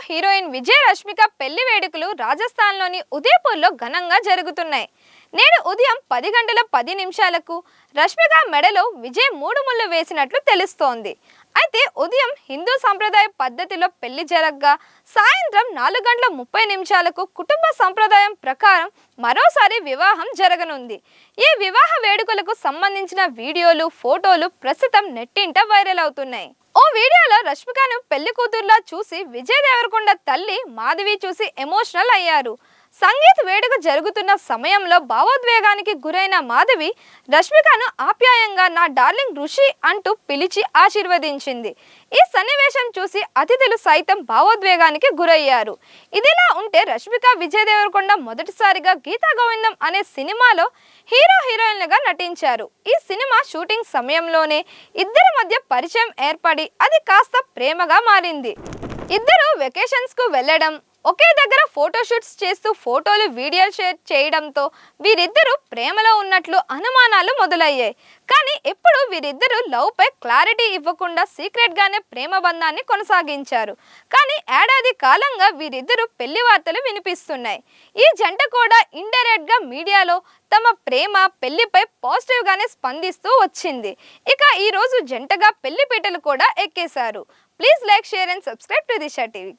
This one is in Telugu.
హీరోయిన్ విజయ రష్మిక పెళ్లి వేడుకలు రాజస్థాన్లోని ఉదయపూర్లో ఘనంగా జరుగుతున్నాయి. నేడు ఉదయం 10 గంటల 10 నిమిషాలకు రష్మిక మెడలో విజయ్ 3 ముళ్ళు వేసినట్లు తెలుస్తోంది. అయితే ఉదయం హిందూ సంప్రదాయ పద్ధతిలో పెళ్లి జరగగా సాయంత్రం 4 గంటల 30 నిమిషాలకు కుటుంబ సంప్రదాయం ప్రకారం మరోసారి వివాహం జరగనుంది. ఈ వివాహ వేడుకలకు సంబంధించిన వీడియోలు, ఫోటోలు ప్రస్తుతం నెట్టింట వైరల్ అవుతున్నాయి. ఓ వీడియోలో రష్మికను పెళ్లి కూతుర్లా చూసి విజయ్ దేవరకొండ తల్లి మాధవి చూసి ఎమోషనల్ అయ్యారు. సంగీత్ వేడుక జరుగుతున్న సమయంలో భావోద్వేగానికి గురైన మాధవి రష్మికను ఆప్యాయంగా నా డార్లింగ్ ఋషి అంటూ పిలిచి ఆశీర్వదించింది. ఈ సన్నివేశం చూసి అతిథులు సైతం భావోద్వేగానికి గురయ్యారు. ఇదిలా ఉంటే రష్మిక, విజయ్ దేవరకొండ మొదటిసారిగా గీతా గోవిందం అనే సినిమాలో హీరో హీరోయిన్లుగా నటించారు. ఈ సినిమా షూటింగ్ సమయంలోనే ఇద్దరి మధ్య పరిచయం ఏర్పడి అది కాస్త ప్రేమగా మారింది. ఇద్దరు వెకేషన్స్ కు వెళ్లడం, ఒకే దగ్గర ఫోటోషూట్స్ చేస్తూ ఫోటోలు, వీడియోలు షేర్ చేయడంతో వీరిద్దరూ ప్రేమలో ఉన్నట్లు అనుమానాలు మొదలయ్యాయి. కానీ ఎప్పుడు వీరిద్దరూ లవ్ పై క్లారిటీ ఇవ్వకుండా సీక్రెట్ గానే ప్రేమ బంధాన్ని కొనసాగించారు. కానీ ఏడాది కాలంగా వీరిద్దరూ పెళ్లి వార్తలు వినిపిస్తున్నాయి. ఈ జంట కూడా ఇండైరెక్ట్ గా మీడియాలో తమ ప్రేమ, పెళ్లిపై పాజిటివ్ గానే స్పందిస్తూ వచ్చింది. ఇక ఈ రోజు జంటగా పెళ్లి పీటలు కూడా ఎక్కేశారు. Please like, share and subscribe to Disha TV.